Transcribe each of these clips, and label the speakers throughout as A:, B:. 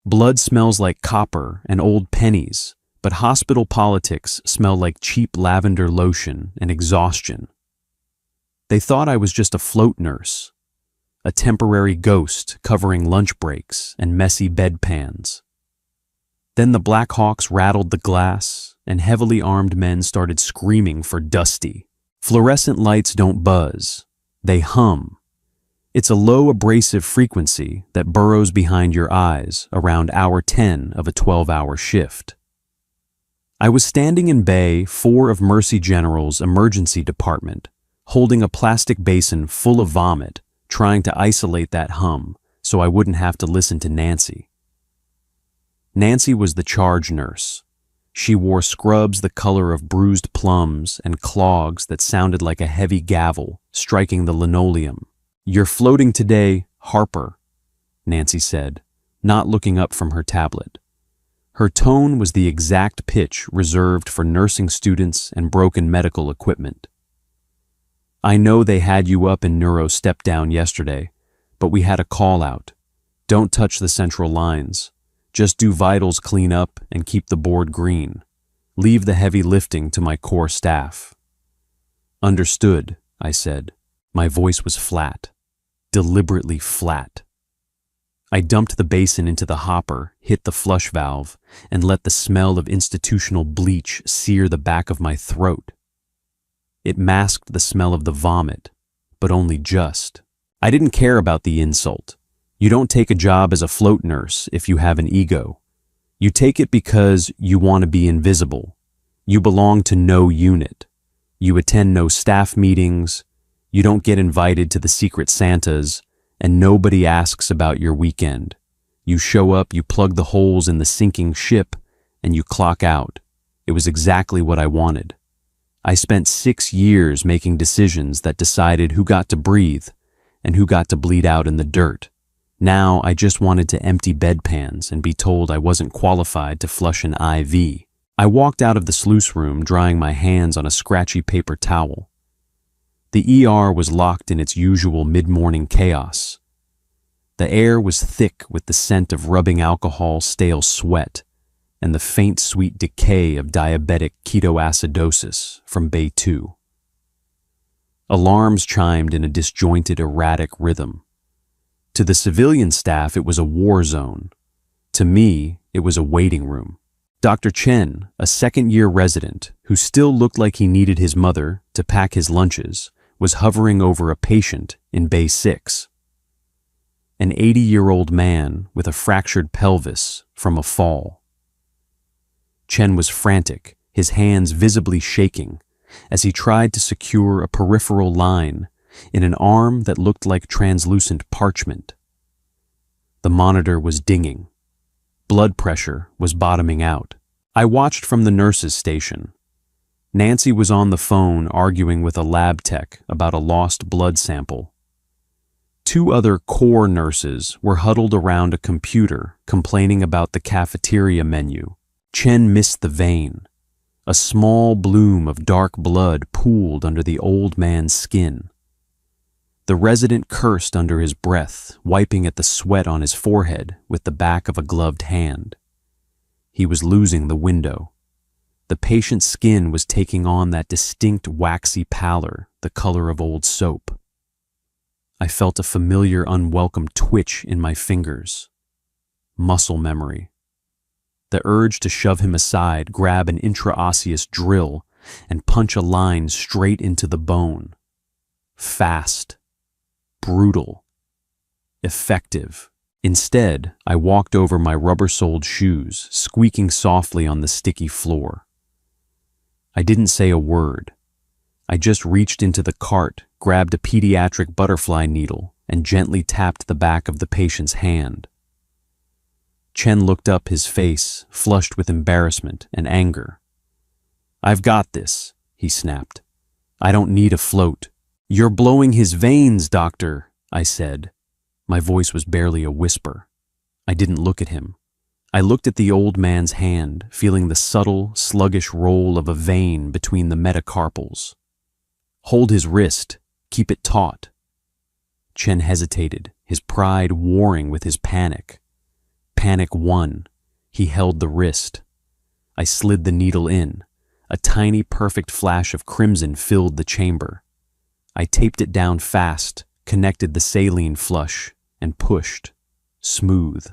A: Blood smells like copper and old pennies, but hospital politics smell like cheap lavender lotion and exhaustion. They thought I was just a float nurse, a temporary ghost covering lunch breaks and messy bedpans. Then the Black Hawks rattled the glass, and heavily armed men started screaming for Dusty. Fluorescent lights don't buzz, they hum. It's a low abrasive frequency that burrows behind your eyes around hour 10 of a 12-hour shift. I was standing in Bay 4 of Mercy General's emergency department, holding a plastic basin full of vomit, trying to isolate that hum so I wouldn't have to listen to Nancy. Nancy was the charge nurse. She wore scrubs the color of bruised plums and clogs that sounded like a heavy gavel striking the linoleum. "You're floating today, Harper," Nancy said, not looking up from her tablet. Her tone was the exact pitch reserved for nursing students and broken medical equipment. "I know they had you up in neuro step-down yesterday, but we had a call-out. Don't touch the central lines. Just do vitals clean-up and keep the board green. Leave the heavy lifting to my core staff." "Understood," I said. My voice was flat, deliberately flat. I dumped the basin into the hopper, hit the flush valve, and let the smell of institutional bleach sear the back of my throat. It masked the smell of the vomit, but only just. I didn't care about the insult. You don't take a job as a float nurse if you have an ego. You take it because you want to be invisible. You belong to no unit. You attend no staff meetings. You don't get invited to the secret Santas, and nobody asks about your weekend. You show up, you plug the holes in the sinking ship, and you clock out. It was exactly what I wanted. I spent 6 years making decisions that decided who got to breathe and who got to bleed out in the dirt. Now I just wanted to empty bedpans and be told I wasn't qualified to flush an IV. I walked out of the sluice room drying my hands on a scratchy paper towel. The ER was locked in its usual mid-morning chaos. The air was thick with the scent of rubbing alcohol, stale sweat, and the faint sweet decay of diabetic ketoacidosis from Bay 2. Alarms chimed in a disjointed, erratic rhythm. To the civilian staff, it was a war zone. To me, it was a waiting room. Dr. Chen, a second-year resident who still looked like he needed his mother to pack his lunches, was hovering over a patient in Bay 6. An 80-year-old man with a fractured pelvis from a fall. Chen was frantic, his hands visibly shaking, as he tried to secure a peripheral line in an arm that looked like translucent parchment. The monitor was dinging. Blood pressure was bottoming out. I watched from the nurse's station. Nancy was on the phone arguing with a lab tech about a lost blood sample. 2 other core nurses were huddled around a computer complaining about the cafeteria menu. Chen missed the vein. A small bloom of dark blood pooled under the old man's skin. The resident cursed under his breath, wiping at the sweat on his forehead with the back of a gloved hand. He was losing the window. The patient's skin was taking on that distinct waxy pallor, the color of old soap. I felt a familiar, unwelcome twitch in my fingers. Muscle memory. The urge to shove him aside, grab an intraosseous drill, and punch a line straight into the bone. Fast. Brutal. Effective. Instead, I walked over my rubber-soled shoes, squeaking softly on the sticky floor. I didn't say a word. I just reached into the cart, grabbed a pediatric butterfly needle, and gently tapped the back of the patient's hand. Chen looked up, his face flushed with embarrassment and anger. "I've got this," he snapped. "I don't need a float." "You're blowing his veins, doctor," I said. My voice was barely a whisper. I didn't look at him. I looked at the old man's hand, feeling the subtle, sluggish roll of a vein between the metacarpals. "Hold his wrist. Keep it taut." Chen hesitated, his pride warring with his panic. Panic 1. He held the wrist. I slid the needle in. A tiny, perfect flash of crimson filled the chamber. I taped it down fast, connected the saline flush, and pushed. Smooth.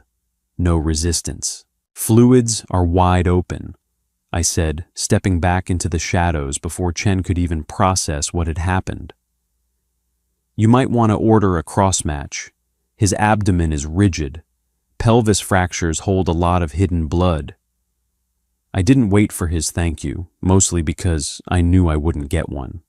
A: No resistance. Fluids are wide open, I said, stepping back into the shadows before Chen could even process what had happened. You might want to order a cross-match. His abdomen is rigid. Pelvis fractures hold a lot of hidden blood. I didn't wait for his thank you, mostly because I knew I wouldn't get one.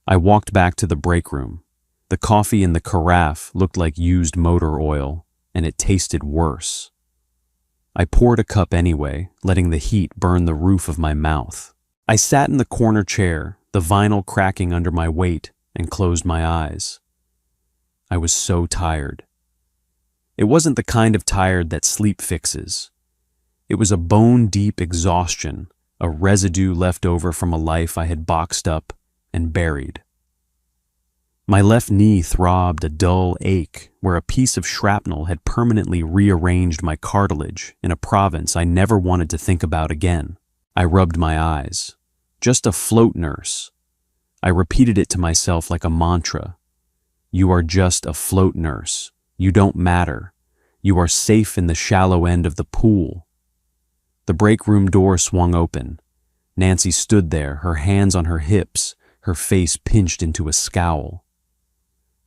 A: I walked back to the break room. The coffee in the carafe looked like used motor oil, and it tasted worse. I poured a cup anyway, letting the heat burn the roof of my mouth. I sat in the corner chair, the vinyl cracking under my weight, and closed my eyes. I was so tired. It wasn't the kind of tired that sleep fixes. It was a bone-deep exhaustion, a residue left over from a life I had boxed up and buried. My left knee throbbed a dull ache where a piece of shrapnel had permanently rearranged my cartilage in a province I never wanted to think about again. I rubbed my eyes. Just a float nurse. I repeated it to myself like a mantra. You are just a float nurse. You don't matter. You are safe in the shallow end of the pool. The break room door swung open. Nancy stood there, her hands on her hips, her face pinched into a scowl.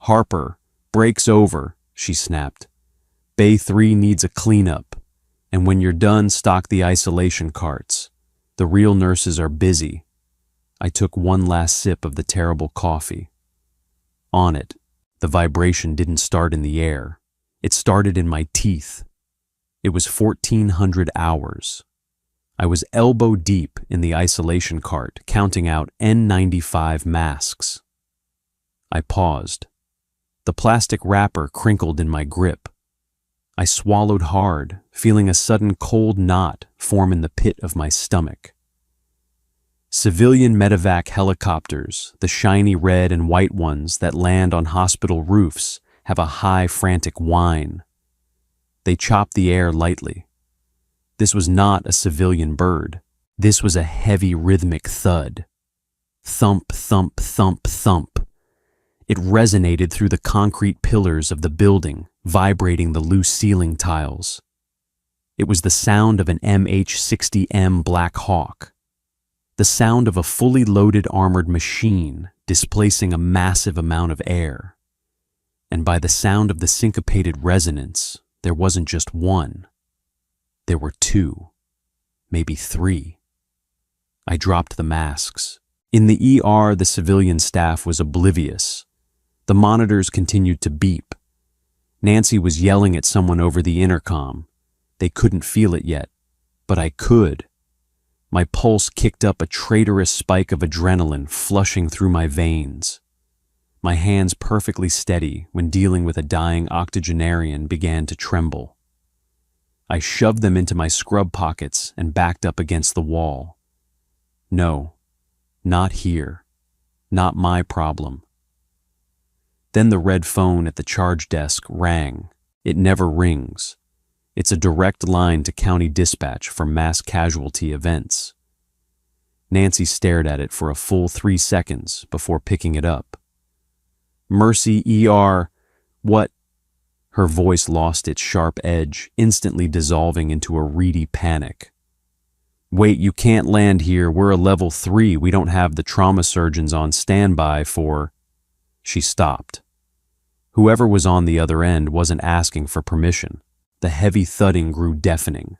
A: Harper, break's over, she snapped. Bay 3 needs a cleanup, and when you're done, stock the isolation carts. The real nurses are busy. I took one last sip of the terrible coffee. On it, the vibration didn't start in the air. It started in my teeth. It was 1,400 hours. I was elbow deep in the isolation cart, counting out N95 masks. I paused. The plastic wrapper crinkled in my grip. I swallowed hard, feeling a sudden cold knot form in the pit of my stomach. Civilian medevac helicopters, the shiny red and white ones that land on hospital roofs, have a high, frantic whine. They chop the air lightly. This was not a civilian bird. This was a heavy, rhythmic thud. Thump, thump, thump, thump. It resonated through the concrete pillars of the building, vibrating the loose ceiling tiles. It was the sound of an MH-60M Black Hawk. The sound of a fully loaded armored machine displacing a massive amount of air. And by the sound of the syncopated resonance, there wasn't just one. There were two, maybe three. I dropped the masks. In the ER, the civilian staff was oblivious. The monitors continued to beep. Nancy was yelling at someone over the intercom. They couldn't feel it yet, but I could. My pulse kicked up a traitorous spike of adrenaline flushing through my veins. My hands perfectly steady when dealing with a dying octogenarian began to tremble. I shoved them into my scrub pockets and backed up against the wall. No, not here. Not my problem. Then the red phone at the charge desk rang. It never rings. It's a direct line to county dispatch for mass casualty events. Nancy stared at it for a full 3 seconds before picking it up. Mercy ER, what? Her voice lost its sharp edge, instantly dissolving into a reedy panic. Wait, you can't land here. We're a level 3. We don't have the trauma surgeons on standby for... She stopped. Whoever was on the other end wasn't asking for permission. The heavy thudding grew deafening.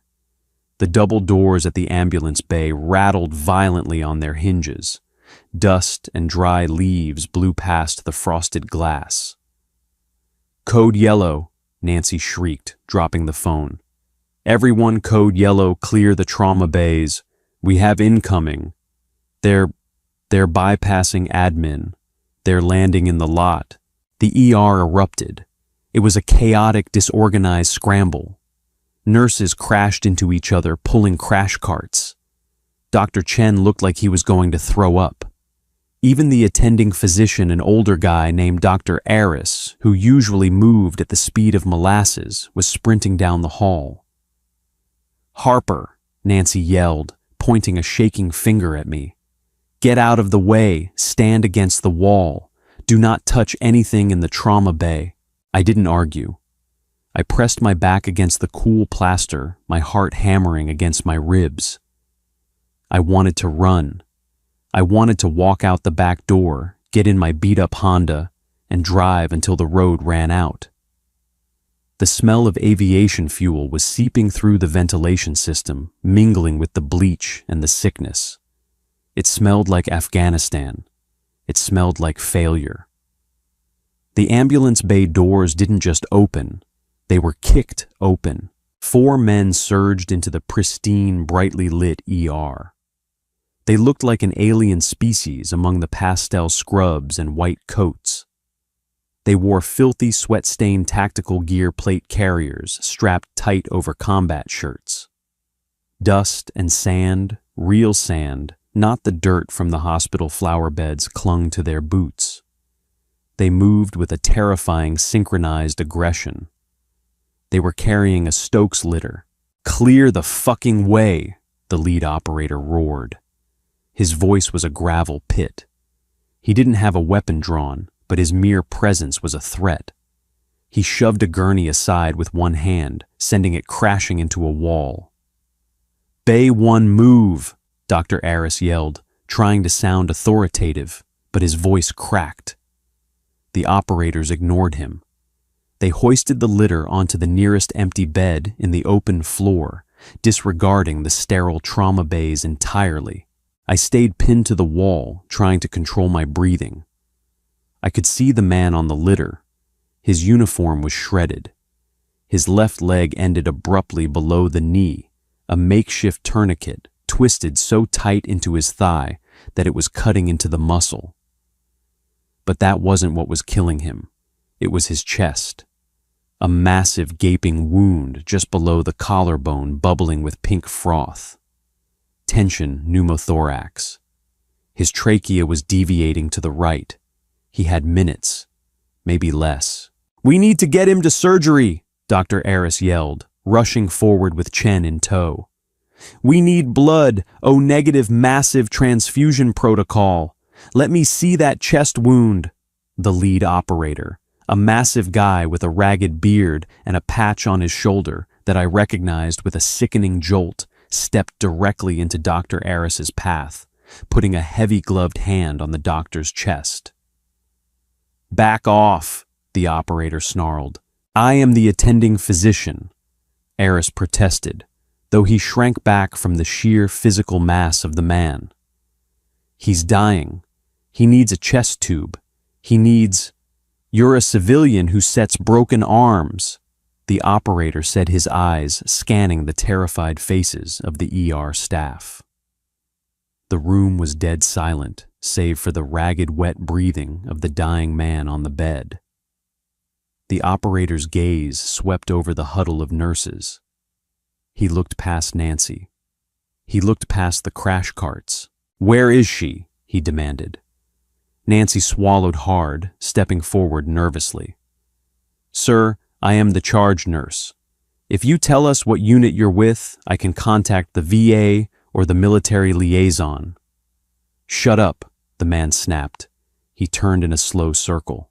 A: The double doors at the ambulance bay rattled violently on their hinges. Dust and dry leaves blew past the frosted glass. Code yellow, Nancy shrieked, dropping the phone. Everyone code yellow, clear the trauma bays. We have incoming. They're bypassing admin. They're landing in the lot. The ER erupted. It was a chaotic, disorganized scramble. Nurses crashed into each other, pulling crash carts. Dr. Chen looked like he was going to throw up. Even the attending physician, an older guy named Dr. Aris, who usually moved at the speed of molasses, was sprinting down the hall. "Harper," Nancy yelled, pointing a shaking finger at me. "Get out of the way, stand against the wall. Do not touch anything in the trauma bay." I didn't argue. I pressed my back against the cool plaster, my heart hammering against my ribs. I wanted to run. I wanted to walk out the back door, get in my beat-up Honda, and drive until the road ran out. The smell of aviation fuel was seeping through the ventilation system, mingling with the bleach and the sickness. It smelled like Afghanistan. It smelled like failure. The ambulance bay doors didn't just open, they were kicked open. 4 men surged into the pristine, brightly lit ER. They looked like an alien species among the pastel scrubs and white coats. They wore filthy, sweat-stained tactical gear plate carriers strapped tight over combat shirts. Dust and sand, real sand, not the dirt from the hospital flower beds, clung to their boots. They moved with a terrifying synchronized aggression. They were carrying a Stokes litter. "Clear the fucking way," the lead operator roared. His voice was a gravel pit. He didn't have a weapon drawn, but his mere presence was a threat. He shoved a gurney aside with one hand, sending it crashing into a wall. "Bay 1, move," Dr. Aris yelled, trying to sound authoritative, but his voice cracked. The operators ignored him. They hoisted the litter onto the nearest empty bed in the open floor, disregarding the sterile trauma bays entirely. I stayed pinned to the wall, trying to control my breathing. I could see the man on the litter. His uniform was shredded. His left leg ended abruptly below the knee, a makeshift tourniquet twisted so tight into his thigh that it was cutting into the muscle. But that wasn't what was killing him. It was his chest. A massive gaping wound just below the collarbone bubbling with pink froth. Tension pneumothorax. His trachea was deviating to the right. He had minutes, maybe less. "We need to get him to surgery," Dr. Aris yelled, rushing forward with Chen in tow. "We need blood, O-negative massive transfusion protocol. Let me see that chest wound." The lead operator, a massive guy with a ragged beard and a patch on his shoulder that I recognized with a sickening jolt, stepped directly into Dr. Aris's path, putting a heavy-gloved hand on the doctor's chest. "Back off," the operator snarled. "I am the attending physician." Aris protested, though he shrank back from the sheer physical mass of the man. "He's dying. He needs a chest tube. He needs—" "You're a civilian who sets broken arms," the operator said, his eyes scanning the terrified faces of the ER staff. The room was dead silent, save for the ragged, wet breathing of the dying man on the bed. The operator's gaze swept over the huddle of nurses. He looked past Nancy. He looked past the crash carts. "Where is she?" he demanded. Nancy swallowed hard, stepping forward nervously. "Sir, I am the charge nurse. If you tell us what unit you're with, I can contact the VA or the military liaison." "Shut up," the man snapped. He turned in a slow circle.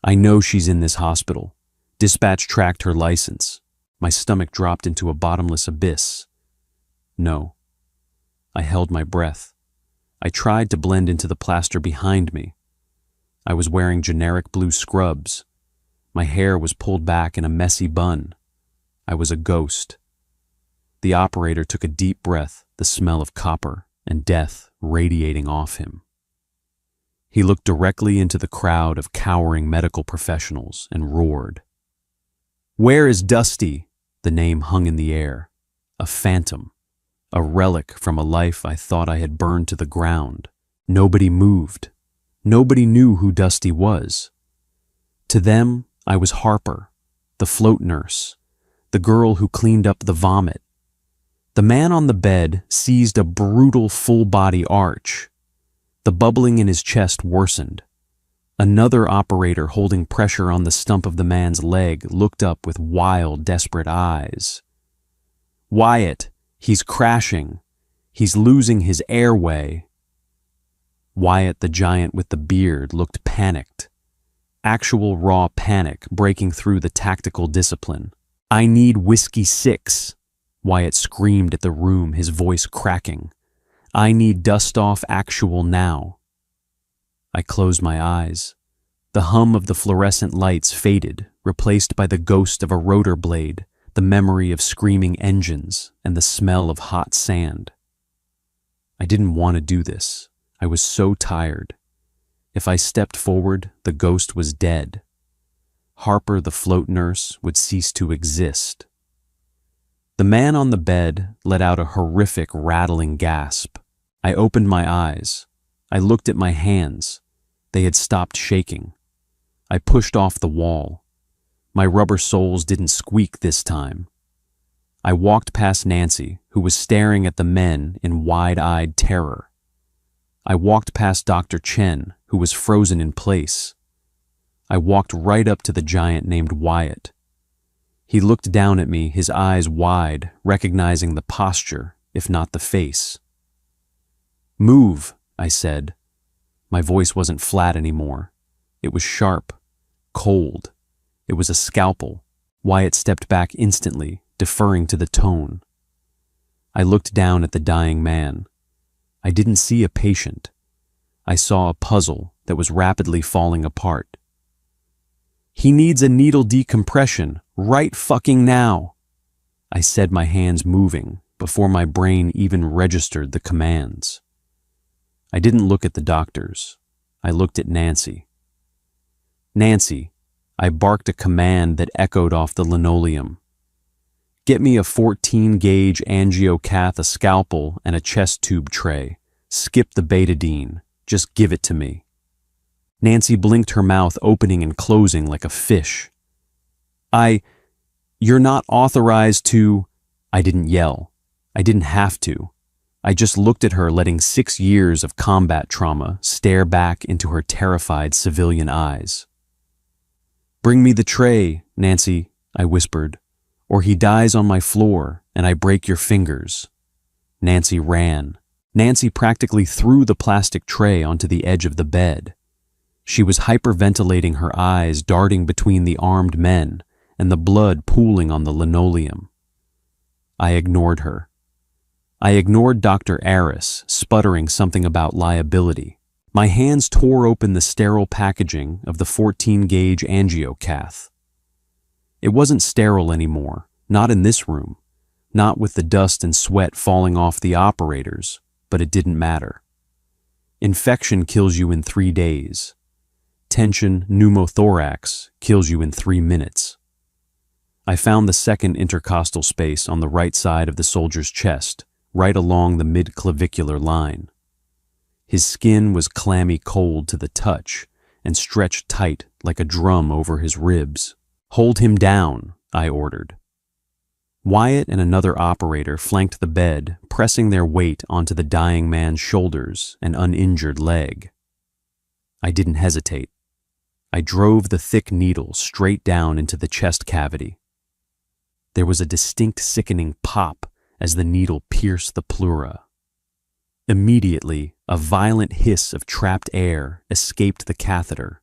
A: "I know she's in this hospital. Dispatch tracked her license." My stomach dropped into a bottomless abyss. No. I held my breath. I tried to blend into the plaster behind me. I was wearing generic blue scrubs. My hair was pulled back in a messy bun. I was a ghost. The operator took a deep breath, the smell of copper and death radiating off him. He looked directly into the crowd of cowering medical professionals and roared. "Where is Dusty?" The name hung in the air. A phantom. A relic from a life I thought I had burned to the ground. Nobody moved. Nobody knew who Dusty was. To them, I was Harper, the float nurse, the girl who cleaned up the vomit. The man on the bed seized a brutal full-body arch. The bubbling in his chest worsened. Another operator holding pressure on the stump of the man's leg looked up with wild, desperate eyes. "Wyatt, he's crashing. He's losing his airway." Wyatt, the giant with the beard, looked panicked. Actual raw panic breaking through the tactical discipline. "I need whiskey 6, Wyatt screamed at the room, his voice cracking. "I need dust-off actual now." I closed my eyes. The hum of the fluorescent lights faded, replaced by the ghost of a rotor blade, the memory of screaming engines, and the smell of hot sand. I didn't want to do this. I was so tired. If I stepped forward, the ghost was dead. Harper, the float nurse, would cease to exist. The man on the bed let out a horrific, rattling gasp. I opened my eyes. I looked at my hands. They had stopped shaking. I pushed off the wall. My rubber soles didn't squeak this time. I walked past Nancy, who was staring at the men in wide-eyed terror. I walked past Dr. Chen, who was frozen in place. I walked right up to the giant named Wyatt. He looked down at me, his eyes wide, recognizing the posture, if not the face. "Move," I said. My voice wasn't flat anymore. It was sharp, cold. It was a scalpel. Wyatt stepped back instantly, deferring to the tone. I looked down at the dying man. I didn't see a patient. I saw a puzzle that was rapidly falling apart. "He needs a needle decompression, right fucking now," I said, my hands moving, before my brain even registered the commands. I didn't look at the doctors. I looked at Nancy. "Nancy," I barked a command that echoed off the linoleum. "Get me a 14-gauge angiocath, a scalpel, and a chest tube tray. Skip the betadine. Just give it to me." Nancy blinked, her mouth opening and closing like a fish. You're not authorized to..." I didn't yell. I didn't have to. I just looked at her, letting 6 years of combat trauma stare back into her terrified civilian eyes. "Bring me the tray, Nancy," I whispered, "or he dies on my floor and I break your fingers." Nancy ran. Nancy practically threw the plastic tray onto the edge of the bed. She was hyperventilating, her eyes darting between the armed men and the blood pooling on the linoleum. I ignored her. I ignored Dr. Aris, sputtering something about liability. My hands tore open the sterile packaging of the 14-gauge angiocath. It wasn't sterile anymore, not in this room, not with the dust and sweat falling off the operators, but it didn't matter. Infection kills you in 3 days. Tension pneumothorax kills you in 3 minutes. I found the second intercostal space on the right side of the soldier's chest, right along the mid-clavicular line. His skin was clammy cold to the touch and stretched tight like a drum over his ribs. "Hold him down," I ordered. Wyatt and another operator flanked the bed, pressing their weight onto the dying man's shoulders and uninjured leg. I didn't hesitate. I drove the thick needle straight down into the chest cavity. There was a distinct sickening pop as the needle pierced the pleura. Immediately, a violent hiss of trapped air escaped the catheter,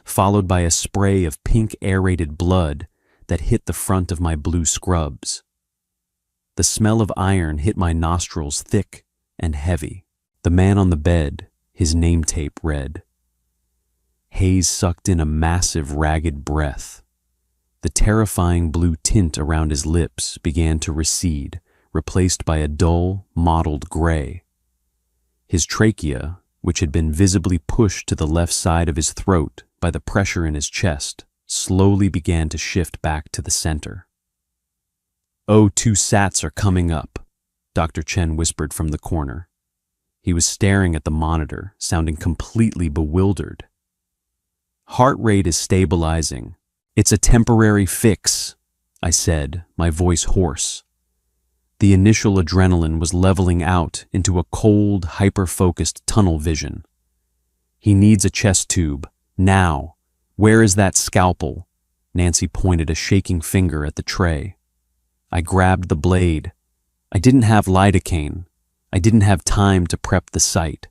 A: followed by a spray of pink aerated blood that hit the front of my blue scrubs. The smell of iron hit my nostrils thick and heavy. The man on the bed, his name tape read. Hayes sucked in a massive, ragged breath. The terrifying blue tint around his lips began to recede, replaced by a dull, mottled gray. His trachea, which had been visibly pushed to the left side of his throat by the pressure in his chest, slowly began to shift back to the center. "2 sats are coming up," Dr. Chen whispered from the corner. He was staring at the monitor, sounding completely bewildered. "Heart rate is stabilizing. It's a temporary fix," I said, my voice hoarse. The initial adrenaline was leveling out into a cold, hyper-focused tunnel vision. He needs a chest tube. Now. Where is that scalpel? Nancy pointed a shaking finger at the tray. I grabbed the blade. I didn't have lidocaine. I didn't have time to prep the site.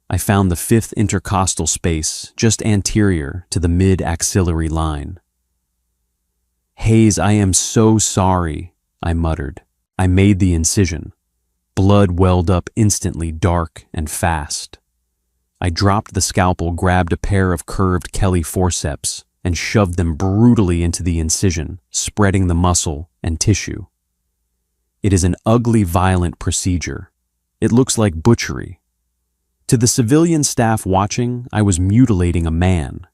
A: I found the 5th intercostal space just anterior to the mid-axillary line. Hayes, I am so sorry, I muttered. I made the incision. Blood welled up instantly, dark and fast. I dropped the scalpel, grabbed a pair of curved Kelly forceps, and shoved them brutally into the incision, spreading the muscle and tissue. It is an ugly, violent procedure. It looks like butchery. To the civilian staff watching, I was mutilating a man.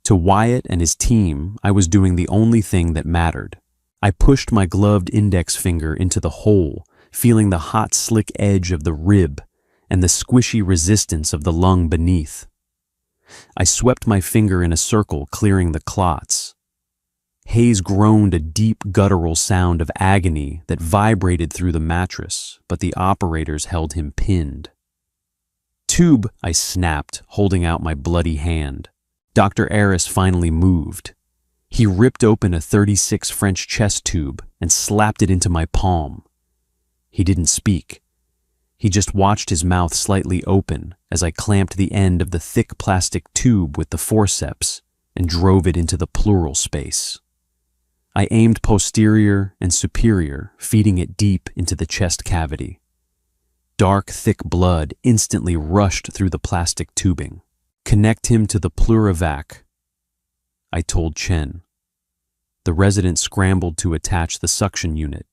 A: To Wyatt and his team, I was doing the only thing that mattered. I pushed my gloved index finger into the hole, feeling the hot, slick edge of the rib and the squishy resistance of the lung beneath. I swept my finger in a circle, clearing the clots. Hayes groaned a deep guttural sound of agony that vibrated through the mattress, but the operators held him pinned. Tube, I snapped, holding out my bloody hand. Dr. Aris finally moved. He ripped open a 36 French chest tube and slapped it into my palm. He didn't speak. He just watched, his mouth slightly open, as I clamped the end of the thick plastic tube with the forceps and drove it into the pleural space. I aimed posterior and superior, feeding it deep into the chest cavity. Dark, thick blood instantly rushed through the plastic tubing. Connect him to the pleurivac, I told Chen. The resident scrambled to attach the suction unit.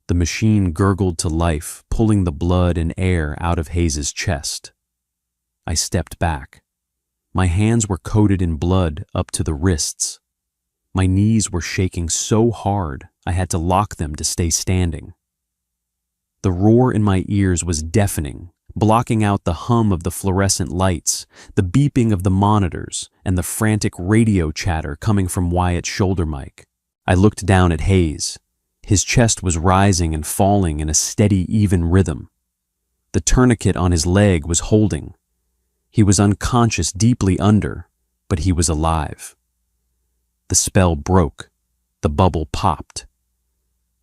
A: The machine gurgled to life, pulling the blood and air out of Hayes's chest. I stepped back. My hands were coated in blood up to the wrists. My knees were shaking so hard I had to lock them to stay standing. The roar in my ears was deafening, blocking out the hum of the fluorescent lights, the beeping of the monitors, and the frantic radio chatter coming from Wyatt's shoulder mic. I looked down at Hayes. His chest was rising and falling in a steady, even rhythm. The tourniquet on his leg was holding. He was unconscious deeply under, but he was alive. The spell broke. The bubble popped.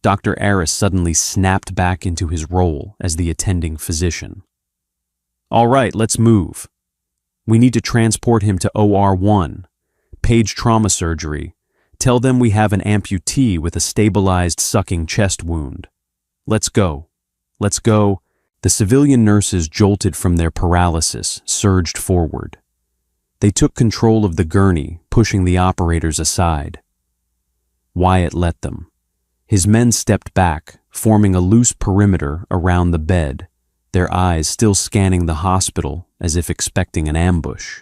A: Dr. Aris suddenly snapped back into his role as the attending physician. All right, let's move. We need to transport him to OR1, Page Trauma Surgery. Tell them we have an amputee with a stabilized sucking chest wound. Let's go. Let's go. The civilian nurses jolted from their paralysis, surged forward. They took control of the gurney, pushing the operators aside. Wyatt let them. His men stepped back, forming a loose perimeter around the bed, their eyes still scanning the hospital as if expecting an ambush.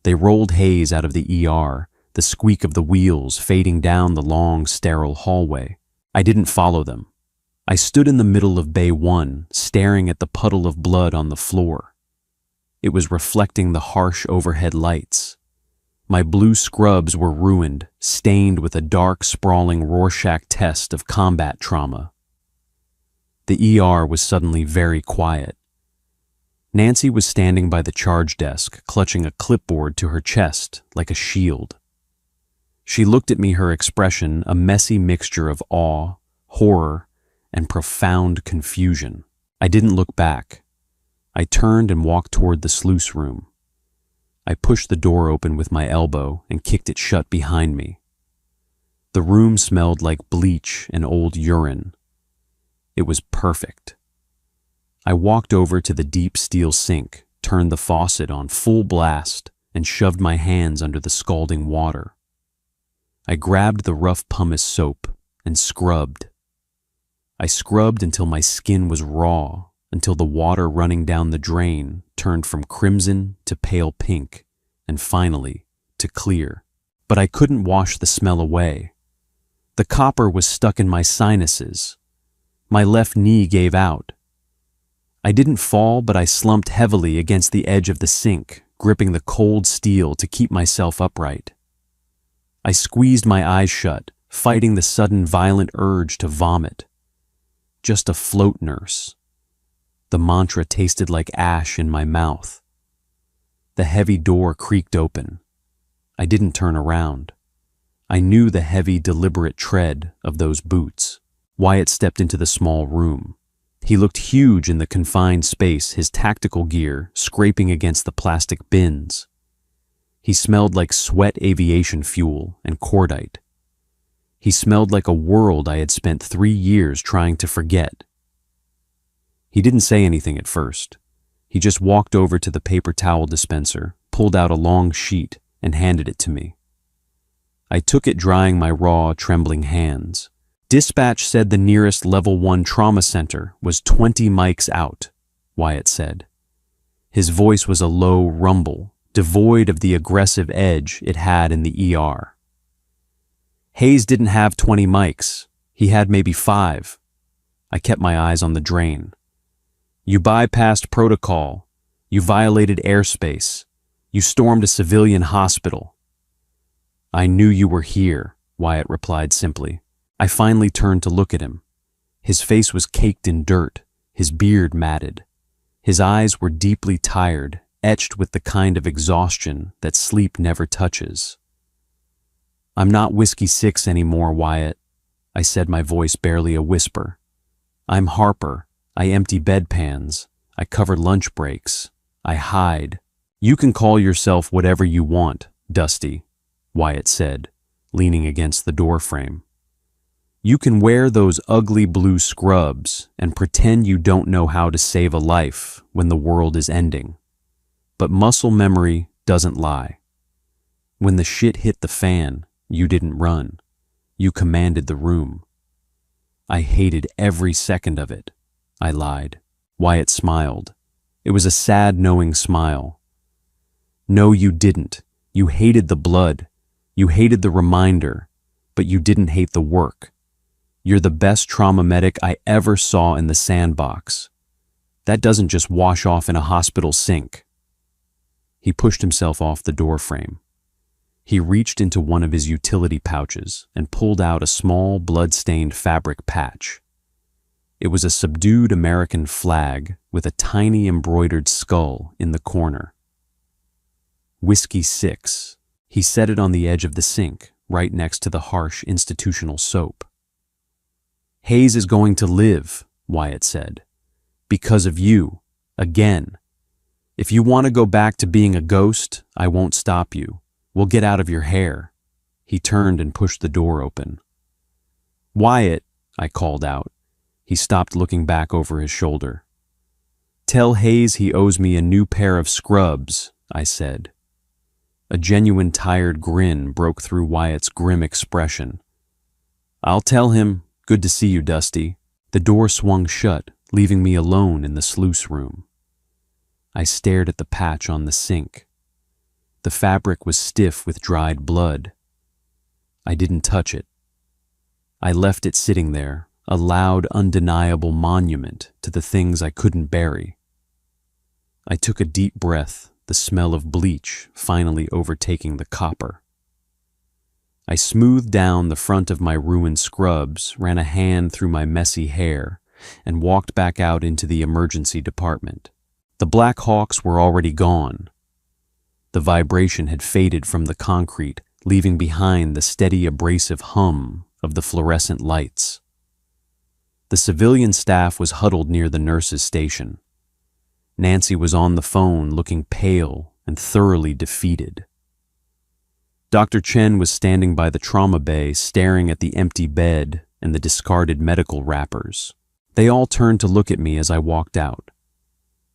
A: They rolled Hayes out of the ER, the squeak of the wheels fading down the long, sterile hallway. I didn't follow them. I stood in the middle of Bay 1, staring at the puddle of blood on the floor. It was reflecting the harsh overhead lights. My blue scrubs were ruined, stained with a dark, sprawling Rorschach test of combat trauma. The ER was suddenly very quiet. Nancy was standing by the charge desk, clutching a clipboard to her chest like a shield. She looked at me, her expression a messy mixture of awe, horror, and profound confusion. I didn't look back. I turned and walked toward the sluice room. I pushed the door open with my elbow and kicked it shut behind me. The room smelled like bleach and old urine. It was perfect. I walked over to the deep steel sink, turned the faucet on full blast, and shoved my hands under the scalding water. I grabbed the rough pumice soap and scrubbed. I scrubbed until my skin was raw, until the water running down the drain turned from crimson to pale pink, and finally to clear. But I couldn't wash the smell away. The copper was stuck in my sinuses. My left knee gave out. I didn't fall, but I slumped heavily against the edge of the sink, gripping the cold steel to keep myself upright. I squeezed my eyes shut, fighting the sudden violent urge to vomit. Just a float, nurse. The mantra tasted like ash in my mouth. The heavy door creaked open. I didn't turn around. I knew the heavy, deliberate tread of those boots. Wyatt stepped into the small room. He looked huge in the confined space, his tactical gear scraping against the plastic bins. He smelled like sweat, aviation fuel, and cordite. He smelled like a world I had spent 3 years trying to forget. He didn't say anything at first. He just walked over to the paper towel dispenser, pulled out a long sheet, and handed it to me. I took it, drying my raw, trembling hands. Dispatch said the nearest level 1 trauma center was 20 mics out, Wyatt said. His voice was a low rumble, devoid of the aggressive edge it had in the ER. Hayes didn't have 20 mics. He had maybe 5. I kept my eyes on the drain. You bypassed protocol. You violated airspace. You stormed a civilian hospital. I knew you were here, Wyatt replied simply. I finally turned to look at him. His face was caked in dirt, his beard matted. His eyes were deeply tired, etched with the kind of exhaustion that sleep never touches. I'm not Whiskey 6 anymore, Wyatt, I said, my voice barely a whisper. I'm Harper. I empty bedpans. I cover lunch breaks. I hide. You can call yourself whatever you want, Dusty, Wyatt said, leaning against the doorframe. You can wear those ugly blue scrubs and pretend you don't know how to save a life when the world is ending. But muscle memory doesn't lie. When the shit hit the fan, you didn't run. You commanded the room. I hated every second of it, I lied. Wyatt smiled. It was a sad, knowing smile. No, you didn't. You hated the blood. You hated the reminder, but you didn't hate the work. You're the best trauma medic I ever saw in the sandbox. That doesn't just wash off in a hospital sink. He pushed himself off the doorframe. He reached into one of his utility pouches and pulled out a small, blood-stained fabric patch. It was a subdued American flag with a tiny embroidered skull in the corner. Whiskey 6. He set it on the edge of the sink, right next to the harsh institutional soap. Hayes is going to live, Wyatt said. Because of you. Again. If you want to go back to being a ghost, I won't stop you. We'll get out of your hair. He turned and pushed the door open. Wyatt, I called out. He stopped, looking back over his shoulder. Tell Hayes he owes me a new pair of scrubs, I said. A genuine tired grin broke through Wyatt's grim expression. I'll tell him. Good to see you, Dusty. The door swung shut, leaving me alone in the sluice room. I stared at the patch on the sink. The fabric was stiff with dried blood. I didn't touch it. I left it sitting there, a loud, undeniable monument to the things I couldn't bury. I took a deep breath, the smell of bleach finally overtaking the copper. I smoothed down the front of my ruined scrubs, ran a hand through my messy hair, and walked back out into the emergency department. The Black Hawks were already gone. The vibration had faded from the concrete, leaving behind the steady, abrasive hum of the fluorescent lights. The civilian staff was huddled near the nurse's station. Nancy was on the phone, looking pale and thoroughly defeated. Dr. Chen was standing by the trauma bay, staring at the empty bed and the discarded medical wrappers. They all turned to look at me as I walked out.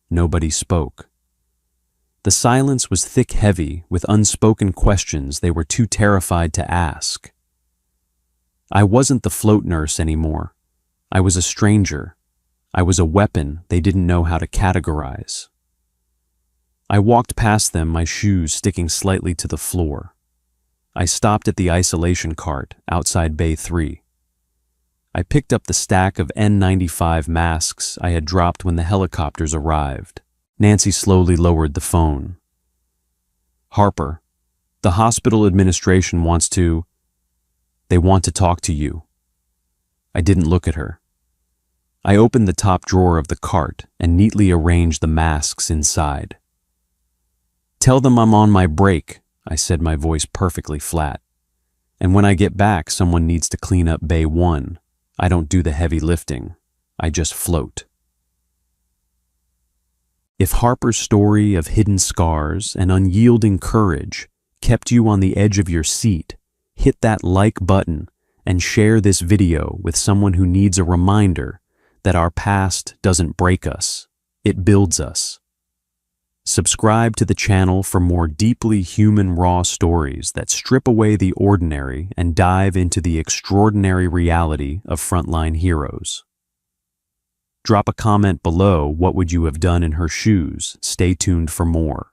A: Nobody spoke. The silence was thick, heavy, with unspoken questions they were too terrified to ask. I wasn't the float nurse anymore. I was a stranger. I was a weapon they didn't know how to categorize. I walked past them, my shoes sticking slightly to the floor. I stopped at the isolation cart outside Bay 3. I picked up the stack of N95 masks I had dropped when the helicopters arrived. Nancy slowly lowered the phone. Harper, the hospital administration wants to... They want to talk to you. I didn't look at her. I opened the top drawer of the cart and neatly arranged the masks inside. Tell them I'm on my break, I said, my voice perfectly flat. And when I get back, someone needs to clean up Bay 1. I don't do the heavy lifting. I just float. If Harper's story of hidden scars and unyielding courage kept you on the edge of your seat, hit that like button and share this video with someone who needs a reminder that our past doesn't break us, it builds us. Subscribe to the channel for more deeply human raw stories that strip away the ordinary and dive into the extraordinary reality of frontline heroes. Drop a comment below. What would you have done in her shoes? Stay tuned for more.